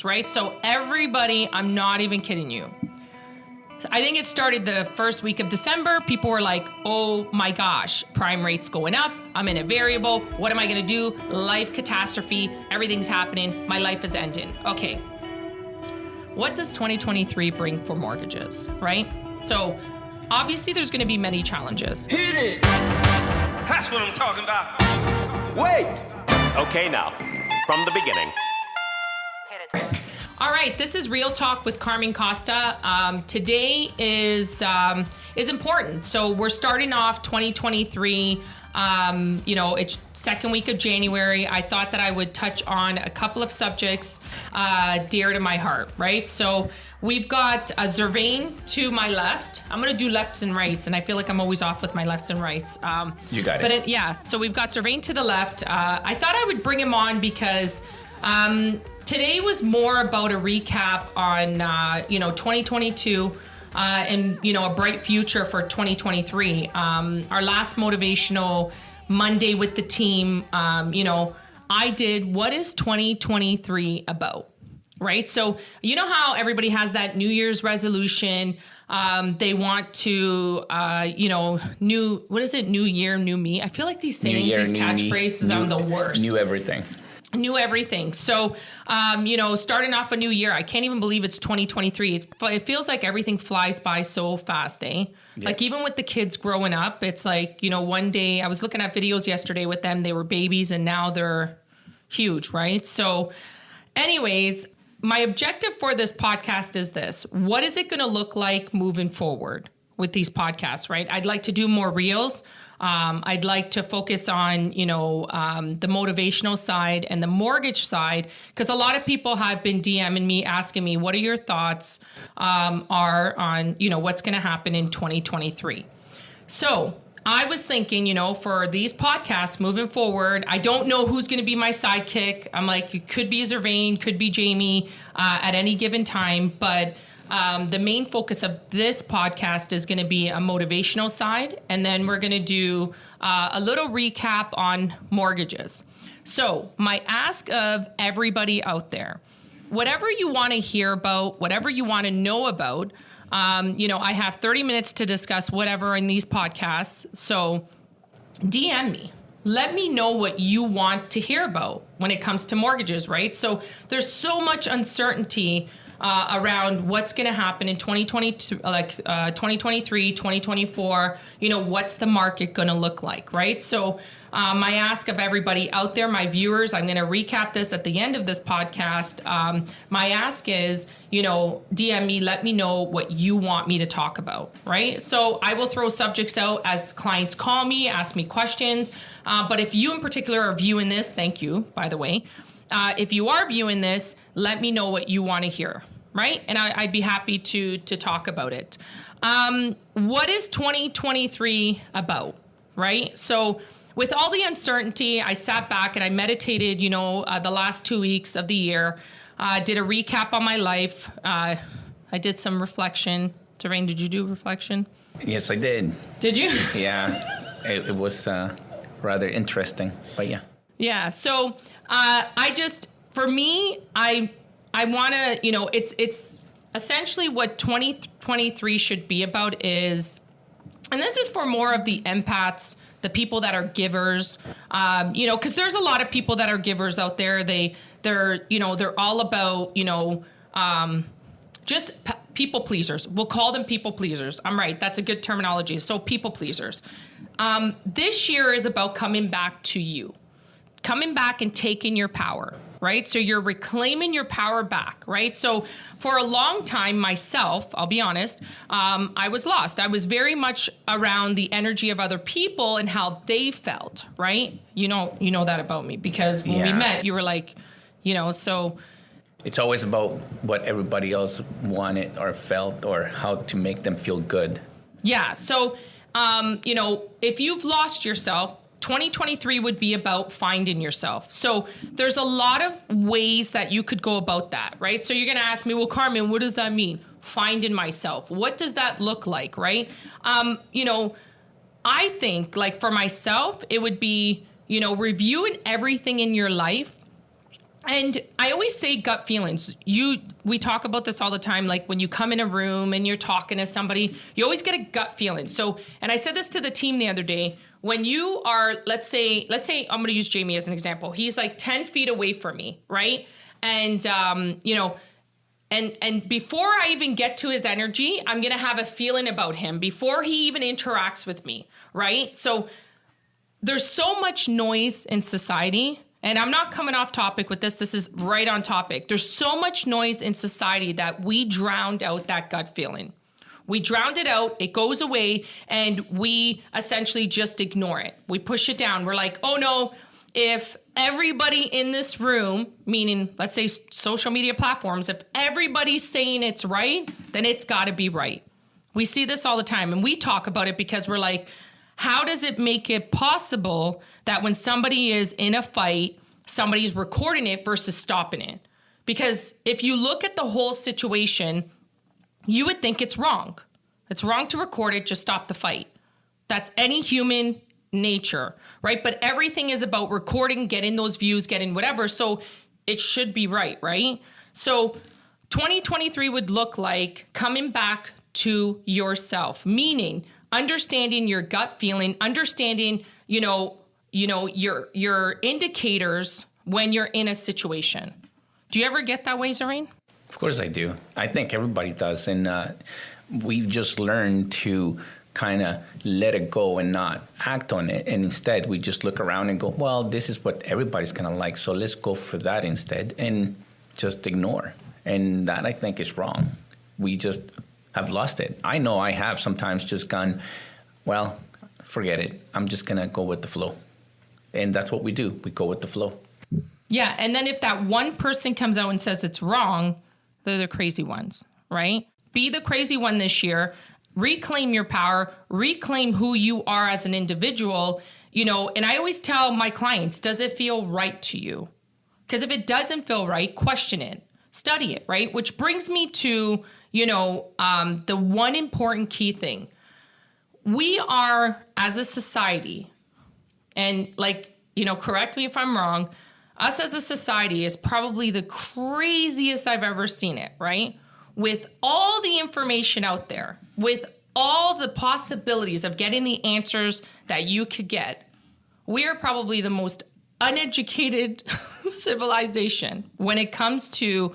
right? So everybody, I'm not even kidding you. I think it started the first week of December. People were like, oh my gosh, prime rate's going up. I'm in a variable. What am I going to do? Life catastrophe. Everything's happening. My life is ending. Okay. What does 2023 bring for mortgages, right? So obviously there's going to be many challenges. Hit it! That's what I'm talking about. Wait! Okay, now, from the beginning. All right, this is Real Talk with Carmen Costa. Today is important. So we're starting off 2023. It's second week of January. I thought that I would touch on a couple of subjects dear to my heart, right? So we've got Zervain to my left. I'm going to do lefts and rights, and I feel like I'm always off with my lefts and rights. You got it. But so we've got Zervain to the left. I thought I would bring him on because today was more about a recap on 2022 and a bright future for 2023. Our last motivational Monday with the team, I did what is 2023 about, right? So you know how everybody has that New Year's resolution. They want to, what is it? New year, new me. I feel like these sayings, these catchphrases, I'm the worst. New everything. So, starting off a new year, I can't even believe it's 2023. It feels like everything flies by so fast, eh? Yeah. Like even with the kids growing up, it's like, one day I was looking at videos yesterday with them, they were babies and now they're huge, right? So anyways, my objective for this podcast is this. What is it going to look like moving forward with these podcasts, right? I'd like to do more reels. I'd like to focus on, the motivational side and the mortgage side, because a lot of people have been DMing me, asking me, what are your thoughts are on, what's going to happen in 2023. So I was thinking, for these podcasts moving forward, I don't know who's going to be my sidekick. I'm like, it could be Zervain, could be Jamie at any given time, but the main focus of this podcast is going to be a motivational side, and then we're going to do a little recap on mortgages. So my ask of everybody out there, whatever you want to hear about, whatever you want to know about, I have 30 minutes to discuss whatever in these podcasts. So DM me. Let me know what you want to hear about when it comes to mortgages, right? So there's so much uncertainty around what's going to happen in 2022, 2023, 2024, what's the market going to look like, right? So my ask of everybody out there, my viewers, I'm going to recap this at the end of this podcast. My ask is, DM me, let me know what you want me to talk about, right? So I will throw subjects out as clients call me, ask me questions. But if you in particular are viewing this, thank you, by the way. If you are viewing this, let me know what you want to hear, right? And I'd be happy to talk about it. What is 2023 about, right? So with all the uncertainty, I sat back and I meditated, the last 2 weeks of the year, did a recap on my life. I did some reflection. Zervain, did you do reflection? Yes, I did. Did you? Yeah, it was rather interesting, but yeah. Yeah, so for me, I want to, it's essentially what 2023 should be about is, and this is for more of the empaths, the people that are givers, because there's a lot of people that are givers out there. They're all about, just people pleasers. We'll call them people pleasers. I'm right. That's a good terminology. So people pleasers. This year is about coming back to you. Coming back and taking your power, right? So you're reclaiming your power back, right? So for a long time, myself, I'll be honest, I was lost. I was very much around the energy of other people and how they felt, right? You know that about me because when we met, you were like, so. It's always about what everybody else wanted or felt or how to make them feel good. Yeah. So, if you've lost yourself, 2023 would be about finding yourself. So there's a lot of ways that you could go about that, right? So you're going to ask me, well, Carmen, what does that mean? Finding myself. What does that look like, right? I think like for myself, it would be, reviewing everything in your life And I always say gut feelings. We talk about this all the time. Like when you come in a room and you're talking to somebody, you always get a gut feeling. So, and I said this to the team the other day, when you are, let's say I'm going to use Jamie as an example. He's like 10 feet away from me, right? And, and before I even get to his energy, I'm going to have a feeling about him before he even interacts with me, right? So there's so much noise in society. And I'm not coming off topic with this. This is right on topic. There's so much noise in society that we drowned out that gut feeling. We drowned it out. It goes away. And we essentially just ignore it. We push it down. We're like, oh no, if everybody in this room, meaning let's say social media platforms, if everybody's saying it's right, then it's got to be right. We see this all the time. And we talk about it because we're like, how does it make it possible that when somebody is in a fight, somebody's recording it versus stopping it? Because if you look at the whole situation, you would think it's wrong. It's wrong to record it, just stop the fight. That's any human nature, right? But everything is about recording, getting those views, getting whatever. So it should be right, right? So 2023 would look like coming back to yourself, meaning understanding your gut feeling, understanding, your indicators when you're in a situation. Do you ever get that way, Zareen? Of course I do. I think everybody does. And we've just learned to kind of let it go and not act on it. And instead, we just look around and go, well, this is what everybody's going to like. So let's go for that instead and just ignore. And that, I think, is wrong. We just have lost it. I know I have sometimes just gone, well, forget it. I'm just going to go with the flow. And that's what we do. We go with the flow. Yeah. And then if that one person comes out and says it's wrong, they're the crazy ones, right? Be the crazy one this year. Reclaim your power. Reclaim who you are as an individual. And I always tell my clients, does it feel right to you? Because if it doesn't feel right, question it. Study it, right? Which brings me to the one important key thing. We are, as a society, and correct me if I'm wrong, us as a society is probably the craziest I've ever seen it, right? With all the information out there, with all the possibilities of getting the answers that you could get, we are probably the most uneducated civilization when it comes to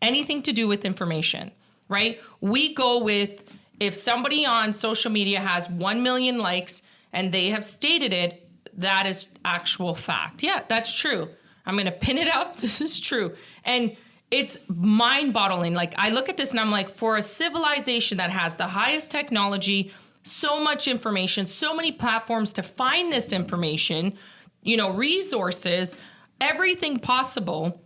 anything to do with information. Right? We go with, if somebody on social media has 1 million likes and they have stated it, that is actual fact. Yeah, that's true. I'm going to pin it up. This is true. And it's mind-boggling. Like, I look at this and I'm like, for a civilization that has the highest technology, so much information, so many platforms to find this information, resources, everything possible,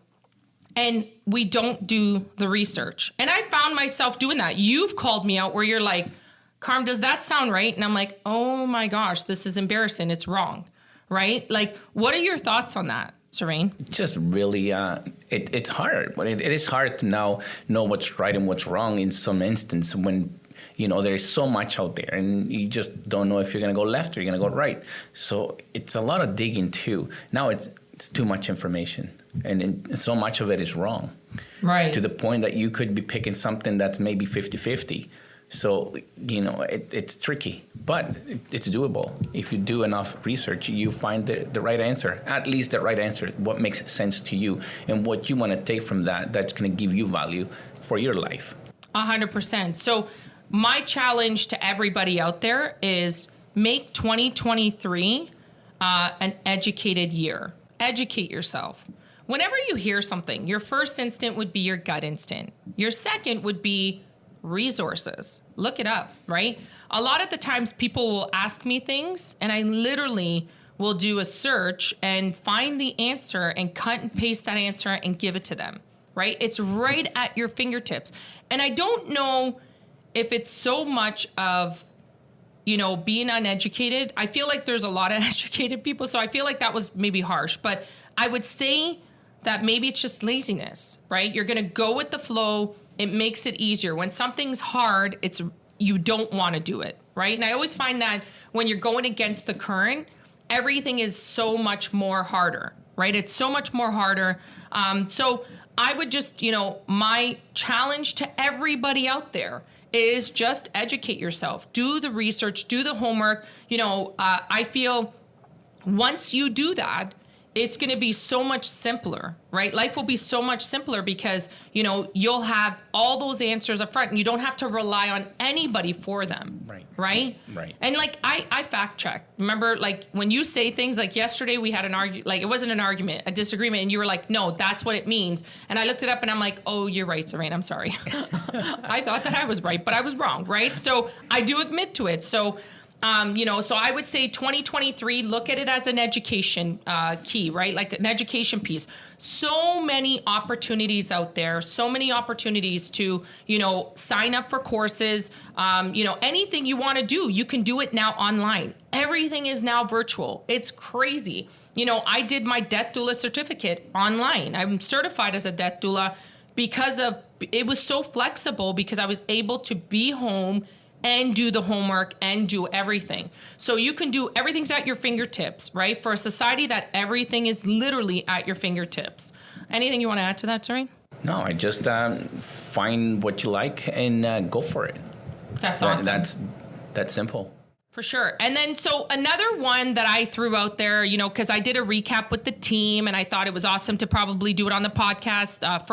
and we don't do the research. And I found myself doing that. You've called me out where you're like, Carm, does that sound right? And I'm like, oh my gosh, this is embarrassing. It's wrong, right? Like, what are your thoughts on that, Zareen? Just really, it's hard. It is hard to now know what's right and what's wrong in some instance when, there is so much out there and you just don't know if you're going to go left or you're going to go right. So it's a lot of digging too. Now it's too much information. And so much of it is wrong. Right. To the point that you could be picking something that's maybe 50-50. So, it's tricky, but it's doable. If you do enough research, you find the right answer, at least the right answer, what makes sense to you and what you want to take from that's going to give you value for your life. 100%. So my challenge to everybody out there is make 2023 an educated year. Educate yourself. Whenever you hear something, your first instinct would be your gut instinct. Your second would be resources. Look it up, right? A lot of the times people will ask me things and I literally will do a search and find the answer and cut and paste that answer and give it to them, right? It's right at your fingertips. And I don't know if it's so much of, being uneducated. I feel like there's a lot of educated people, so I feel like that was maybe harsh, but I would say that maybe it's just laziness, right? You're going to go with the flow. It makes it easier. When something's hard, you don't want to do it, right? And I always find that when you're going against the current, everything is so much more harder, right? It's so much more harder. So I would just, my challenge to everybody out there is just educate yourself, do the research, do the homework. I feel once you do that, it's going to be so much simpler, right? Life will be so much simpler because, you'll have all those answers up front and you don't have to rely on anybody for them. Right? And I fact check. Remember, when you say things like yesterday we had an argument, it wasn't an argument, a disagreement. And you were like, no, that's what it means. And I looked it up and I'm like, oh, you're right, Serene. I'm sorry. I thought that I was right, but I was wrong. Right. So I do admit to it. So so I would say 2023, look at it as an education key, right? Like an education piece. So many opportunities out there, so many opportunities to, sign up for courses. Anything you want to do, you can do it now online. Everything is now virtual. It's crazy. I did my death doula certificate online. I'm certified as a death doula because it was so flexible because I was able to be home and do the homework and do everything. So you can do everything's at your fingertips, right? For a society that everything is literally at your fingertips. Anything you want to add to that, Serene? No, I just find what you like and go for it. That's awesome. That's simple. For sure. And then, so another one that I threw out there, because I did a recap with the team and I thought it was awesome to probably do it on the podcast,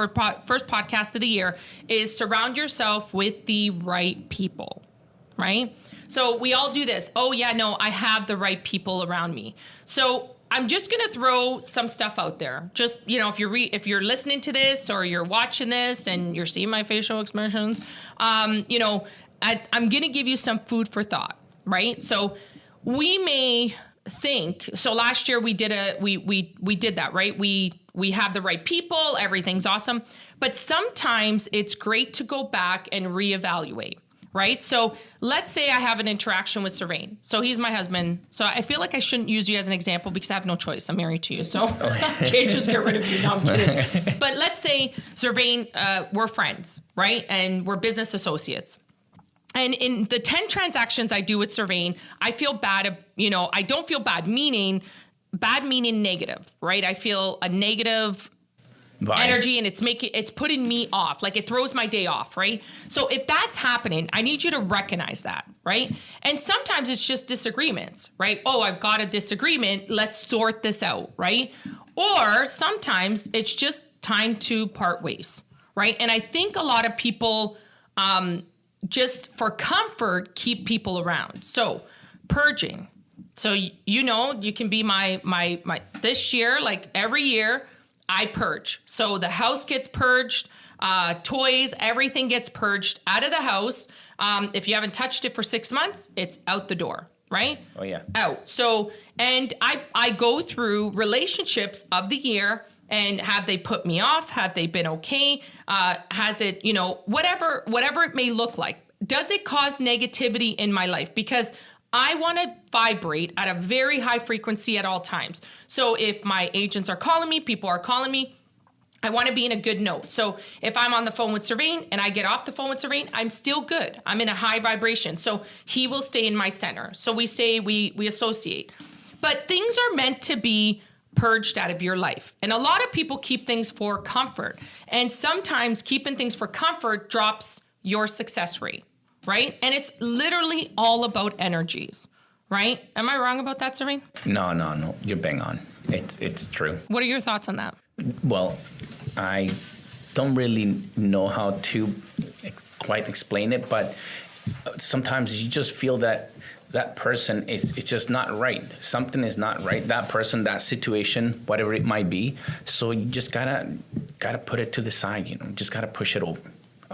first podcast of the year, is surround yourself with the right people. Right? So we all do this. Oh yeah, no, I have the right people around me. So I'm just going to throw some stuff out there. Just, if you're listening to this or you're watching this and you're seeing my facial expressions, I'm going to give you some food for thought, right? So we may think, so last year we did we did that, right? We have the right people, everything's awesome. But sometimes it's great to go back and reevaluate. Right? So let's say I have an interaction with Serene. So he's my husband. So I feel like I shouldn't use you as an example because I have no choice. I'm married to you. So I can't just get rid of you. No, I'm kidding. But let's say Serene, we're friends, right? And we're business associates. And in the 10 transactions I do with Serene, I feel bad. I don't feel bad, meaning negative, right? I feel a negative energy and it's putting me off. Like it throws my day off, right? So if that's happening, I need you to recognize that, right? And sometimes it's just disagreements, right? Oh, I've got a disagreement. Let's sort this out, right? Or sometimes it's just time to part ways, right? And I think a lot of people just for comfort keep people around. So purging. So you can be my this year, like every year, I purge. So the house gets purged, toys, everything gets purged out of the house. If you haven't touched it for 6 months, it's out the door, right? Oh, yeah. Out. So, and I go through relationships of the year and have they put me off? Have they been okay? Has it, whatever it may look like. Does it cause negativity in my life? Because I want to vibrate at a very high frequency at all times. So if my agents are calling me, people are calling me, I want to be in a good note. So if I'm on the phone with Serene and I get off the phone with Serene, I'm still good. I'm in a high vibration. So he will stay in my center. So we associate. But things are meant to be purged out of your life. And a lot of people keep things for comfort. And sometimes keeping things for comfort drops your success rate. Right? And it's literally all about energies, right? Am I wrong about that, Serene? No. You're bang on. It's true. What are your thoughts on that? Well, I don't really know how to quite explain it, but sometimes you just feel that person it's just not right. Something is not right. That person, that situation, whatever it might be. So you just gotta put it to the side. Just gotta push it over.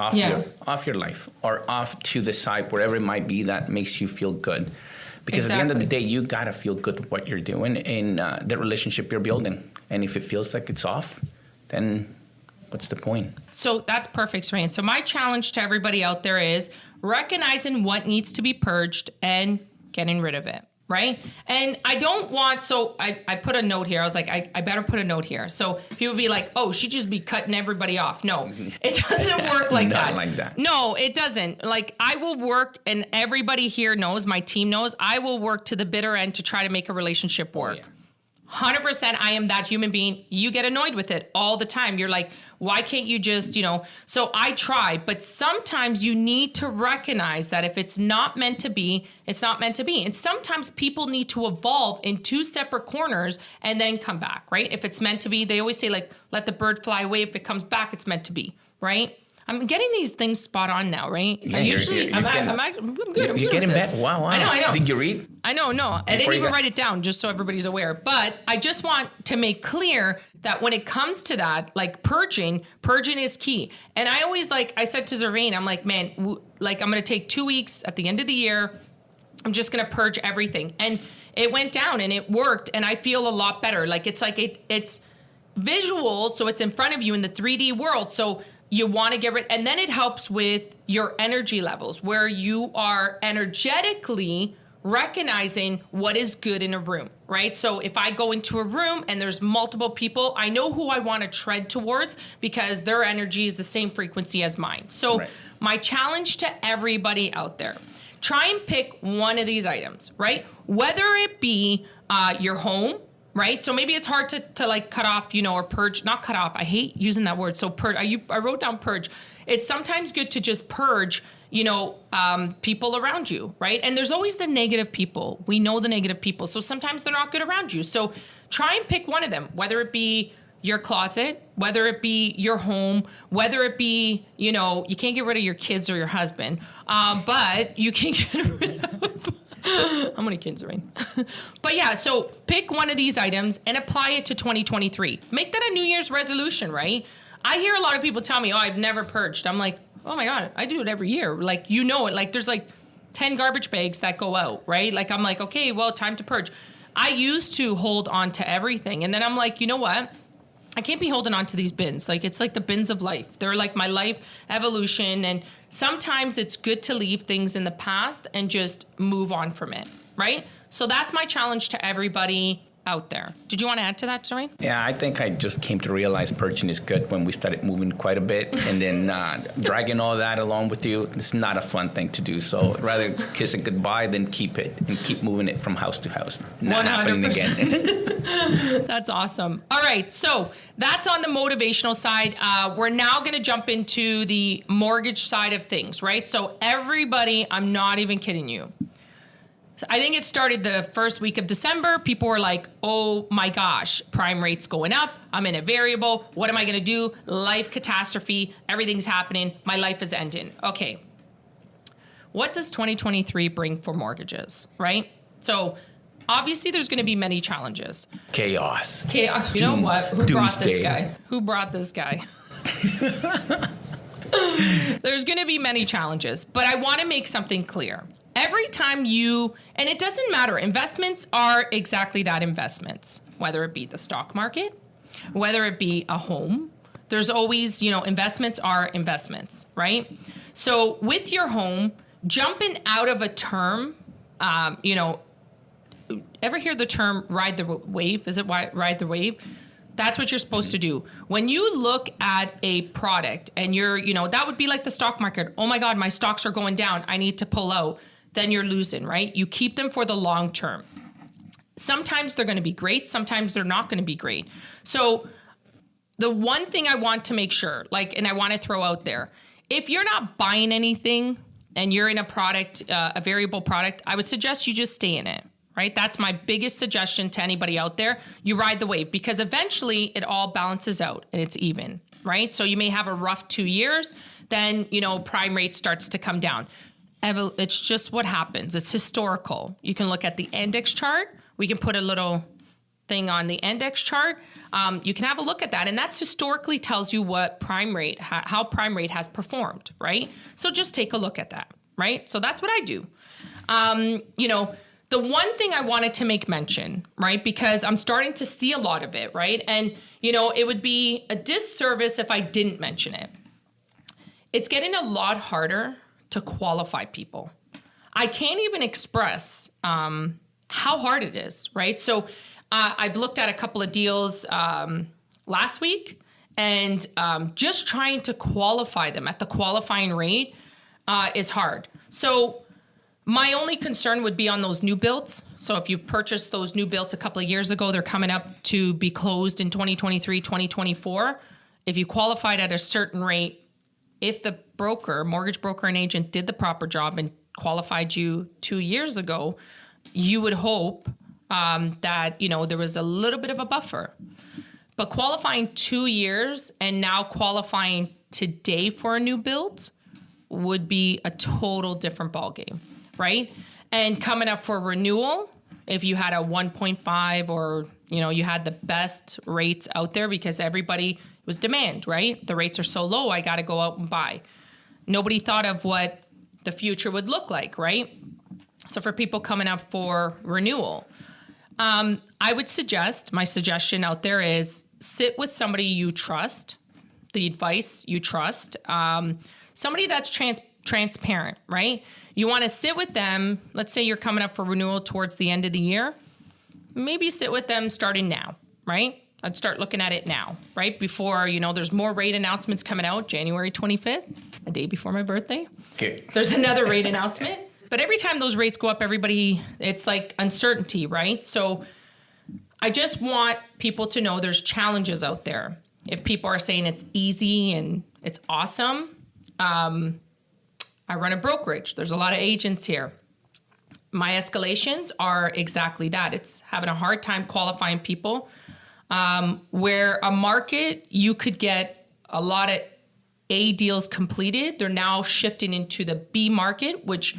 Off your life or off to the side, wherever it might be that makes you feel good. Because At the end of the day, you got to feel good with what you're doing in the relationship you're building. And if it feels like it's off, then what's the point? So that's perfect, Serene. So my challenge to everybody out there is recognizing what needs to be purged and getting rid of it. Right? And I don't want, so I put a note here. I was like, I better put a note here. So people be like, oh, she'd just be cutting everybody off. No, it doesn't work like that. Not like that. No, it doesn't. Like I will work, and everybody here knows, my team knows, I will work to the bitter end to try to make a relationship work. 100%, I am that human being. You get annoyed with it all the time. You're like, why can't you just, so I try, but sometimes you need to recognize that if it's not meant to be, it's not meant to be. And sometimes people need to evolve in two separate corners and then come back, right? If it's meant to be, they always say like, let the bird fly away. If it comes back, it's meant to be, right? I'm getting these things spot on now, right? Yeah, I'm good. You're getting better. Wow. I know. Did you read? I know. I didn't even write it down just so everybody's aware. But I just want to make clear that when it comes to that, like purging is key. And I always I said to Zervain, I'm like, man, I'm going to take 2 weeks at the end of the year. I'm just going to purge everything. And it went down and it worked. And I feel a lot better. It's visual. So it's in front of you in the 3D world. So you want to get rid, and then it helps with your energy levels where you are energetically recognizing what is good in a room, right? So if I go into a room and there's multiple people, I know who I want to tread towards because their energy is the same frequency as mine. So my challenge to everybody out there, try and pick one of these items, right? Whether it be your home, right? So maybe it's hard to cut off, or purge, not cut off. I hate using that word. So purge, I wrote down purge. It's sometimes good to just purge, people around you, right? And there's always the negative people. We know the negative people. So sometimes they're not good around you. So try and pick one of them, whether it be your closet, whether it be your home, whether it be, you can't get rid of your kids or your husband, but you can get rid of how many kids are in? But yeah, so pick one of these items and apply it to 2023. Make that a New Year's resolution, right? I hear a lot of people tell me, I've never purged. I'm like, oh my God, I do it every year. It. There's 10 garbage bags that go out, right? I'm like, okay, well, time to purge. I used to hold on to everything. And then I'm like, you know what? I can't be holding on to these bins. It's like the bins of life. They're like my life evolution. And sometimes it's good to leave things in the past and just move on from it, right? So that's my challenge to everybody out there. Did you want to add to that, Zervain? Yeah, I think I just came to realize purging is good when we started moving quite a bit. And then dragging all that along with you, it's not a fun thing to do. So rather kiss it goodbye than keep it and keep moving it from house to house. Not 100%. Happening again. That's awesome. All right, so that's on the motivational side. We're now going to jump into the mortgage side of things, right? So everybody, I'm not even kidding you. I think it started the first week of December. People were like, oh my gosh, prime rate's going up. I'm in a variable. What am I going to do? Life catastrophe. Everything's happening. My life is ending. Okay. What does 2023 bring for mortgages, right? So obviously there's going to be many challenges. Chaos. You know what? Who brought this guy? There's going to be many challenges, but I want to make something clear. Every time and it doesn't matter, investments are exactly that, investments, whether it be the stock market, whether it be a home, there's always, investments are investments, right? So with your home, jumping out of a term, ever hear the term ride the wave? Is it ride the wave? That's what you're supposed to do. When you look at a product and you're, that would be like the stock market. Oh my God, my stocks are going down. I need to pull out. Then you're losing, right? You keep them for the long term. Sometimes they're going to be great. Sometimes they're not going to be great. So the one thing I want to make sure, and I want to throw out there, if you're not buying anything and you're in a product, a variable product, I would suggest you just stay in it, right? That's my biggest suggestion to anybody out there. You ride the wave because eventually it all balances out and it's even, right? So you may have a rough 2 years, then, prime rate starts to come down. It's just what happens. It's historical. You can look at the index chart. We can put a little thing on the index chart. You can have a look at that. And that's historically tells you what prime rate, how prime rate has performed, right? So just take a look at that, right? So that's what I do. The one thing I wanted to make mention, right? Because I'm starting to see a lot of it, right? And, it would be a disservice if I didn't mention it. It's getting a lot harder to qualify people. I can't even express how hard it is, right? So I've looked at a couple of deals last week and just trying to qualify them at the qualifying rate is hard. So My only concern would be on those new builds. So if you've purchased those new builds a couple of years ago, they're coming up to be closed in 2023, 2024. If you qualified at a certain rate, if the broker, mortgage broker and agent did the proper job and qualified you 2 years ago, you would hope that, there was a little bit of a buffer. But qualifying 2 years and now qualifying today for a new build would be a total different ballgame, right? And coming up for renewal, if you had a 1.5 or, you had the best rates out there because everybody was demand, right? The rates are so low, I got to go out and buy. Nobody thought of what the future would look like, right? So for people coming up for renewal, I would suggest, my suggestion out there is sit with somebody you trust, the advice you trust, somebody that's transparent, right? You want to sit with them. Let's say you're coming up for renewal towards the end of the year. Maybe sit with them starting now, right? I'd start looking at it now, right? Before, there's more rate announcements coming out January 25th, a day before my birthday. Okay. There's another rate announcement. But every time those rates go up, it's like uncertainty, right? So I just want people to know there's challenges out there. If people are saying it's easy and it's awesome, I run a brokerage. There's a lot of agents here. My escalations are exactly that. It's having a hard time qualifying people. Where a market, you could get a lot of A deals completed. They're now shifting into the B market, which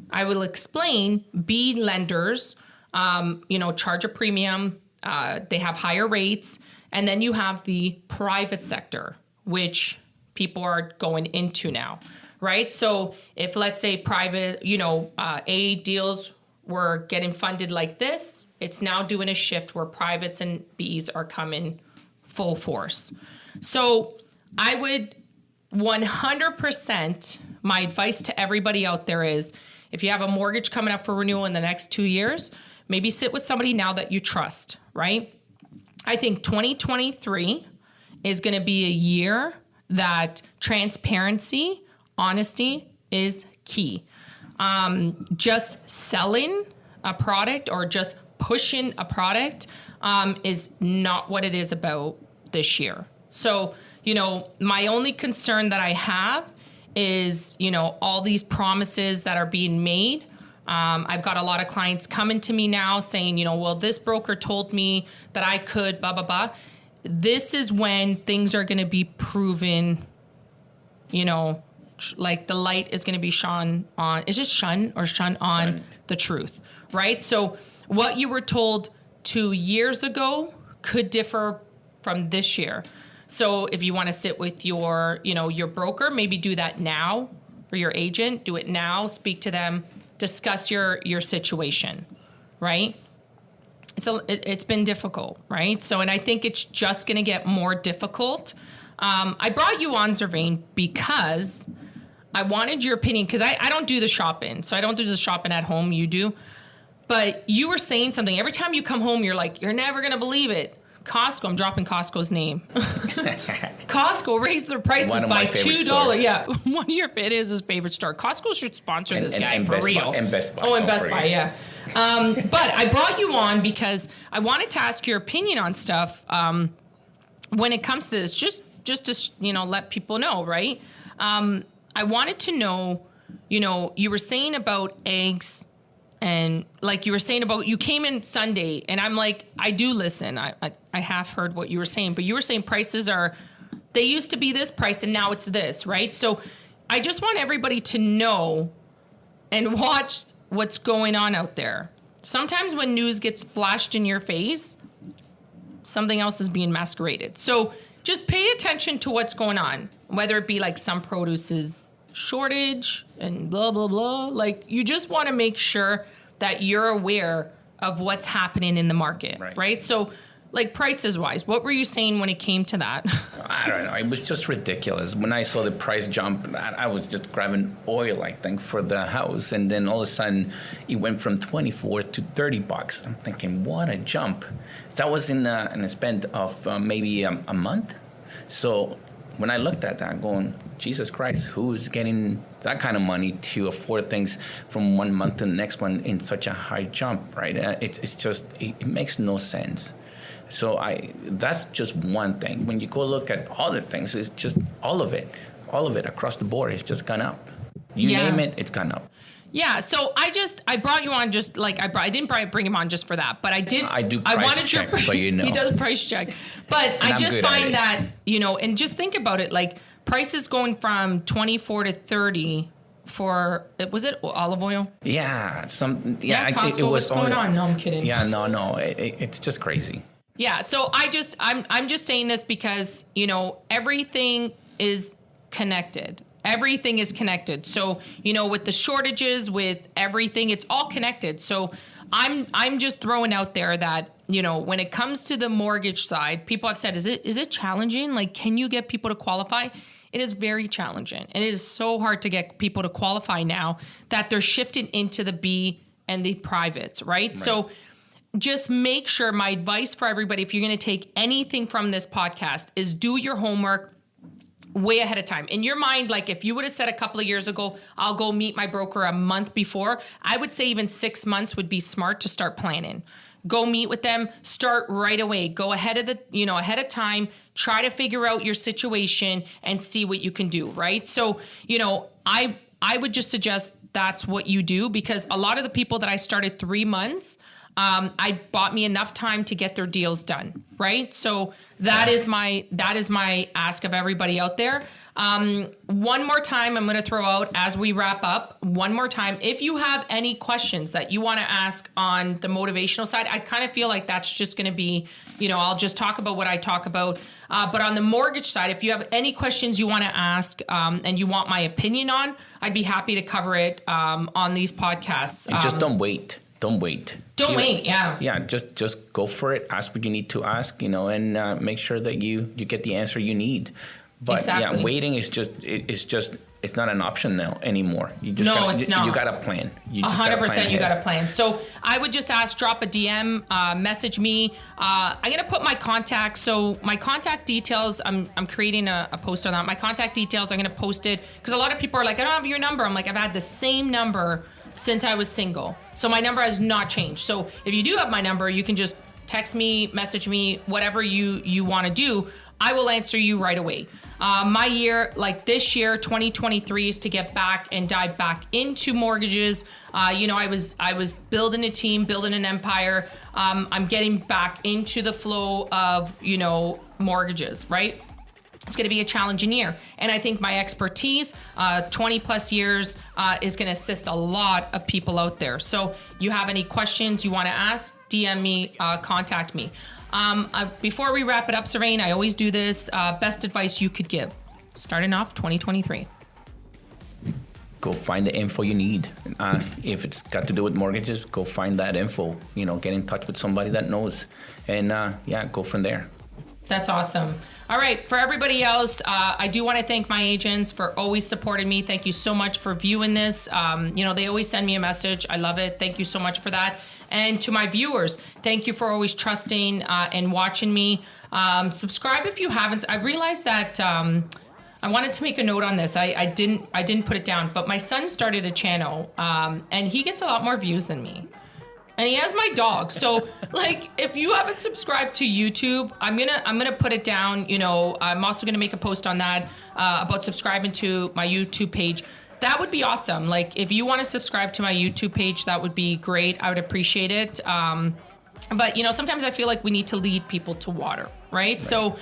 I will explain. B lenders, charge a premium. They have higher rates. And then you have the private sector, which people are going into now, right? So if, let's say, private, A deals were getting funded like this, it's now doing a shift where privates and Bs are coming full force. So I would 100%, my advice to everybody out there is, if you have a mortgage coming up for renewal in the next 2 years, maybe sit with somebody now that you trust, right? I think 2023 is going to be a year that transparency, honesty is key. Just selling a product or just pushing a product is not what it is about this year. So, my only concern that I have is, all these promises that are being made. I've got a lot of clients coming to me now saying, well, this broker told me that I could, blah, blah, blah. This is when things are going to be proven, like the light is going to be shone on. Is it shone or shone on the truth, right? So what you were told 2 years ago could differ from this year. So if you want to sit with your broker, maybe do that now, or your agent, do it now, speak to them, discuss your situation, right? It's been difficult, right? So, and I think it's just going to get more difficult. I brought you on, Zervain, because I wanted your opinion, because I don't do the shopping. So I don't do the shopping at home. You do. But you were saying something. Every time you come home, you're like, you're never going to believe it. Costco, I'm dropping Costco's name. Costco raised their prices by $2. Stores. Yeah, it is his favorite store. Costco should sponsor this guy and for Best real. Buy, and Best Buy. Oh, and Best Buy, yeah. But I brought you on because I wanted to ask your opinion on stuff when it comes to this. Just to let people know, right? I wanted to know, you were saying about eggs. And like you were saying about, you came in Sunday, and I'm like, I do listen. I have heard what you were saying, but you were saying prices they used to be this price and now it's this, right? So I just want everybody to know and watch what's going on out there. Sometimes when news gets flashed in your face, something else is being masqueraded. So just pay attention to what's going on, whether it be like some produce is shortage and blah, blah, blah. Like, you just want to make sure that you're aware of what's happening in the market, right? So, like, prices wise, what were you saying when it came to that? I don't know. It was just ridiculous. When I saw the price jump, I was just grabbing oil, I think, for the house. And then all of a sudden, it went from $24 to $30. I'm thinking, what a jump. That was in a span of maybe a month. So when I looked at that, going, Jesus Christ, who's getting that kind of money to afford things from one month to the next one in such a high jump, right? It's just, it makes no sense. So that's just one thing. When you go look at other things, it's just all of it across the board. It's just gone up. You name it, it's gone up. Yeah, so I brought you on just like I didn't bring him on just for that, but I did. I do price check, so you know. He does price check, but I just find that, you know, and just think about it, like prices going from 24 to 30 for, was it olive oil? Yeah, Costco, it was. What's going on? No, I'm kidding. Yeah, no, it's just crazy. Yeah, so I'm just saying this because, you know, everything is connected. Everything is connected. So, you know, with the shortages, with everything, it's all connected. So I'm just throwing out there that, you know, when it comes to the mortgage side, people have said, is it challenging? Like, can you get people to qualify? It is very challenging. And it is so hard to get people to qualify now that they're shifting into the B and the privates, right? So just make sure, my advice for everybody, if you're going to take anything from this podcast, is do your homework way ahead of time. In your mind, like if you would have said a couple of years ago, I'll go meet my broker a month before, I would say even 6 months would be smart to start planning. Go meet with them, start right away. Go ahead of time, try to figure out your situation and see what you can do, right? So, you know, I would just suggest that's what you do, because a lot of the people that I started 3 months, I bought me enough time to get their deals done, right? So that is my ask of everybody out there. One more time, I'm going to throw out as we wrap up. One more time, if you have any questions that you want to ask on the motivational side, I kind of feel like that's just going to be, you know, I'll just talk about what I talk about. But on the mortgage side, if you have any questions you want to ask and you want my opinion on, I'd be happy to cover it on these podcasts. And just don't wait. Don't wait. Don't wait. Yeah. Yeah. Just go for it. Ask what you need to ask, you know, and make sure that you get the answer you need. But exactly. Yeah, waiting is it's not an option now anymore. It's not. You got a plan. 100% you got a plan. So I would just ask, drop a DM, message me. I'm going to put my contact. So my contact details, I'm creating a post on that. My contact details, I'm going to post it because a lot of people are like, I don't have your number. I'm like, I've had the same number since I was single. So my number has not changed. So if you do have my number, you can just text me, message me, whatever you want to do. I will answer you right away. My year, like this year, 2023, is to get back and dive back into mortgages. You know, I was building a team, building an empire. I'm getting back into the flow of, you know, mortgages, right? It's going to be a challenging year. And I think my expertise, 20 plus years, is going to assist a lot of people out there. So you have any questions you want to ask, DM me, contact me. Before we wrap it up, Sylvain, I always do this. Best advice you could give, starting off 2023. Go find the info you need. If it's got to do with mortgages, go find that info. You know, get in touch with somebody that knows. And go from there. That's awesome. All right. For everybody else, I do want to thank my agents for always supporting me. Thank you so much for viewing this. You know, they always send me a message. I love it. Thank you so much for that. And to my viewers, thank you for always trusting and watching me. Subscribe if you haven't. I realized that I wanted to make a note on this. I didn't put it down, but my son started a channel and he gets a lot more views than me. And he has my dog. So like, if you haven't subscribed to YouTube, I'm gonna put it down. You know, I'm also gonna make a post on that about subscribing to my YouTube page. That would be awesome. Like, if you want to subscribe to my YouTube page, that would be great. I would appreciate it. But, you know, sometimes I feel like we need to lead people to water, right? So,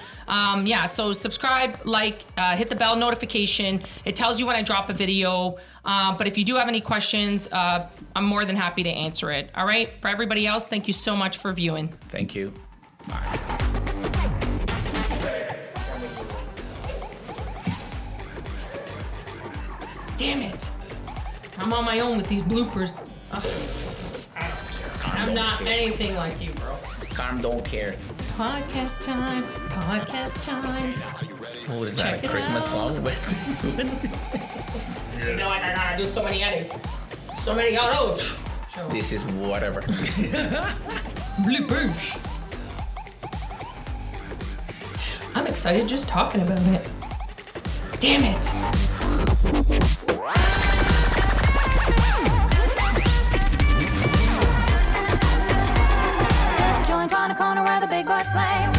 so subscribe, like, hit the bell notification. It tells you when I drop a video. But if you do have any questions, I'm more than happy to answer it. All right? For everybody else, thank you so much for viewing. Thank you. Bye. Damn it. I'm on my own with these bloopers. I'm not anything like you, bro. Carm don't care. Podcast time. What is that, a Christmas song? You know, I gotta do so many edits. So many ouch. This is whatever. Bloopers. I'm excited just talking about it. Damn it. Joint on a corner where the big boys play.